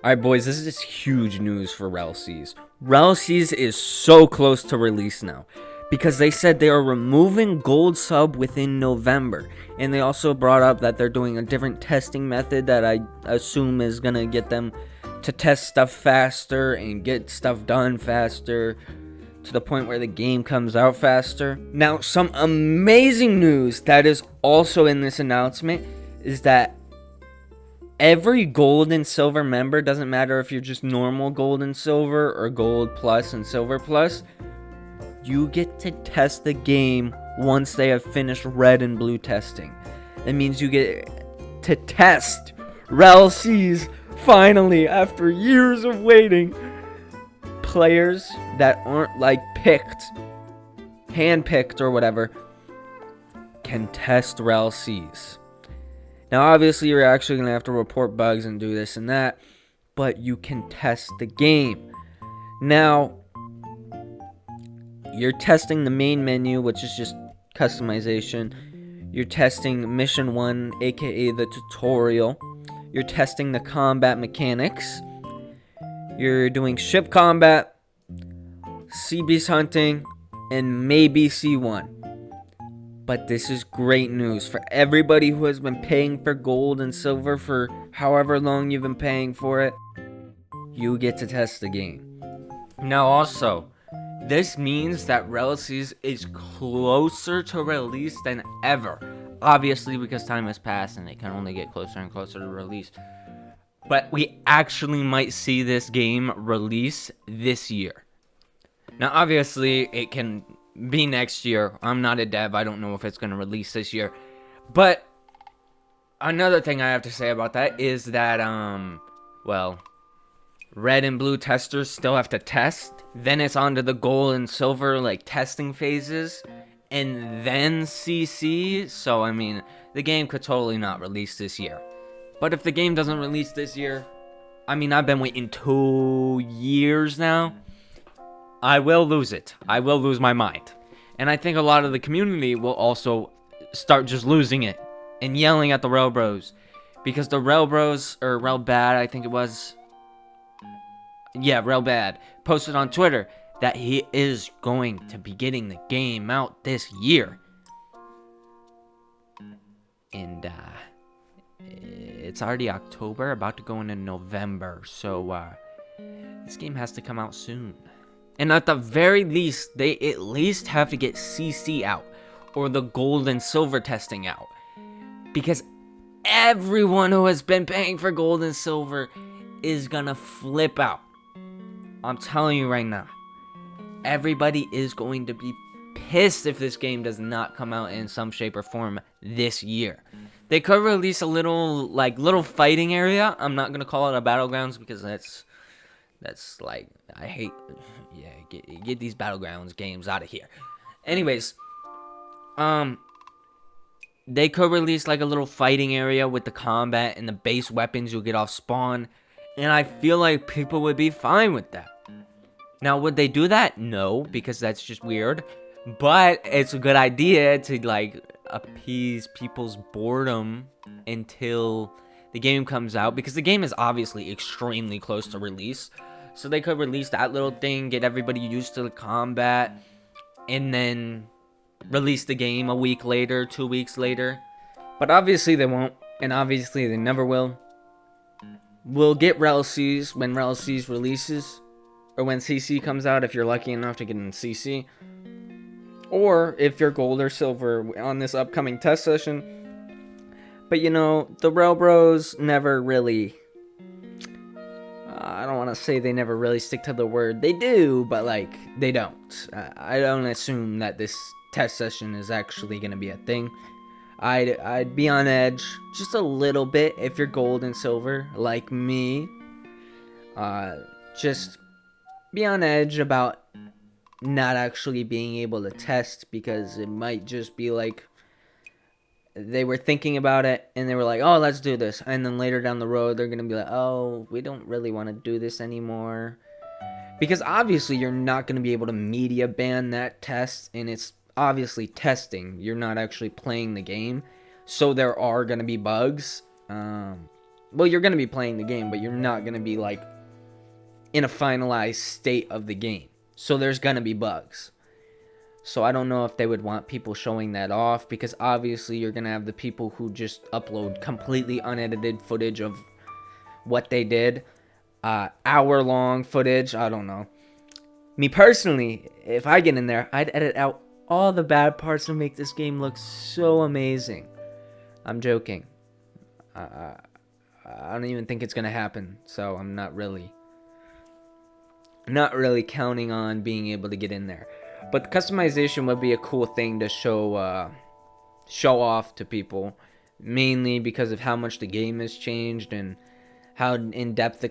Alright, boys, this is huge news for Rell. Rell is so close to release now because they said they are removing gold sub within November. And they also brought up that they're doing a different testing method that I assume is going to get them to test stuff faster and get stuff done faster to the point where the game comes out faster. Now, some amazing news that is also in this announcement is that every gold and silver member, doesn't matter if you're just normal gold and silver or gold plus and silver plus, you get to test the game once they have finished red and blue testing. That means you get to test Rell finally, after years of waiting. Players that aren't like handpicked or whatever, can test Rell. Now, obviously, you're actually going to have to report bugs and do this and that, but you can test the game. Now, you're testing the main menu, which is just customization. You're testing Mission 1, aka the tutorial. You're testing the combat mechanics. You're doing ship combat, sea beast hunting, and maybe C1. But this is great news for everybody who has been paying for gold and silver for however long you've been paying for it. You get to test the game. Now also, this means that Rell is closer to release than ever. Obviously, because time has passed and it can only get closer and closer to release. But we actually might see this game release this year. Now, obviously, it can be next year. I'm not a dev. I don't know if it's going to release this year. But another thing I have to say about that is that, red and blue testers still have to test. Then it's on to the gold and silver, testing phases. And then CC. So, I mean, the game could totally not release this year. But if the game doesn't release this year, I mean, I've been waiting 2 years now. I will lose it. I will lose my mind. And I think a lot of the community will also start just losing it and yelling at the Rell Bros. Because the Rell Bros, or Rell Bad, I think it was. Yeah, Rell Bad posted on Twitter that he is going to be getting the game out this year. And, it's already October, about to go into November. So, this game has to come out soon. And at the very least, they at least have to get CC out. Or the gold and silver testing out. Because everyone who has been paying for gold and silver is gonna flip out. I'm telling you right now. Everybody is going to be pissed if this game does not come out in some shape or form this year. They could release a little fighting area. I'm not gonna call it a battlegrounds because that's I hate. Yeah, get these battlegrounds games out of here. Anyways, they could release a little fighting area with the combat and the base weapons you'll get off spawn, and I feel like people would be fine with that. Now, would they do that? No, because that's just weird. But it's a good idea to appease people's boredom until the game comes out, because the game is obviously extremely close to release. So they could release that little thing, get everybody used to the combat, and then release the game a week later, 2 weeks later. But obviously they won't, and obviously they never will. We'll get Rell when Rell releases, or when CC comes out if you're lucky enough to get in CC. Or if you're gold or silver on this upcoming test session. But the Rell Bros never really, I don't want to say they never really stick to the word. They do, but they don't. I don't assume that this test session is actually going to be a thing. I'd be on edge just a little bit if you're gold and silver, like me. Just be on edge about not actually being able to test, because it might just be they were thinking about it and they were like, oh, let's do this, and then later down the road they're gonna be like, oh, we don't really want to do this anymore, because obviously you're not gonna be able to media ban that test, and it's obviously testing, you're not actually playing the game, so there are gonna be bugs. well, you're going to be playing the game, but you're not going to be like in a finalized state of the game. So there's going to be bugs. So I don't know if they would want people showing that off, because obviously you're going to have the people who just upload completely unedited footage of what they did. Hour-long footage, I don't know. Me personally, if I get in there, I'd edit out all the bad parts and make this game look so amazing. I'm joking. I don't even think it's going to happen, so I'm not really counting on being able to get in there. But customization would be a cool thing to show off to people, mainly because of how much the game has changed and how in depth the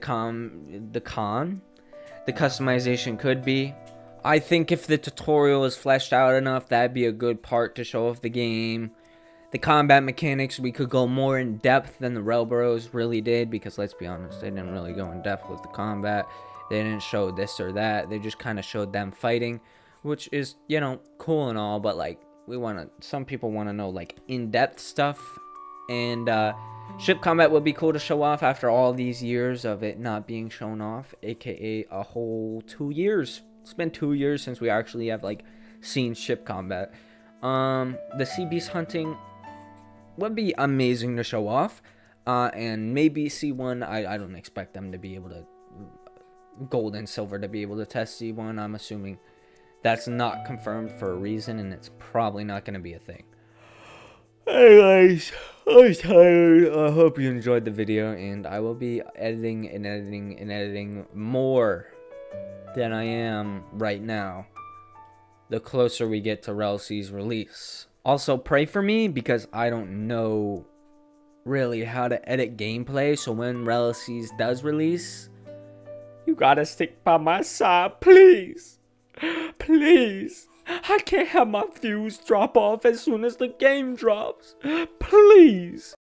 customization could be. I think if the tutorial is fleshed out enough, that'd be a good part to show off the game. The combat mechanics, we could go more in depth than the Rell Bros really did, because let's be honest, they didn't really go in depth with the combat. They didn't show this or that. They just kind of showed them fighting, which is, you know, cool and all, but like some people want to know like in-depth stuff. And ship combat would be cool to show off after all these years of it not being shown off, aka a whole 2 years. It's been 2 years since we actually have like seen ship combat. The sea beast hunting would be amazing to show off, and maybe C1. I don't expect them to be able to gold and silver to be able to test C1. I'm assuming that's not confirmed for a reason, and it's probably not going to be a thing. Anyways, I'm tired. I hope you enjoyed the video, and I will be editing more than I am right now, the closer we get to Rell C's release. Also, pray for me, because I don't know really how to edit gameplay, so when Rell C's does release, you gotta stick by my side, please. Please. I can't have my views drop off as soon as the game drops. Please.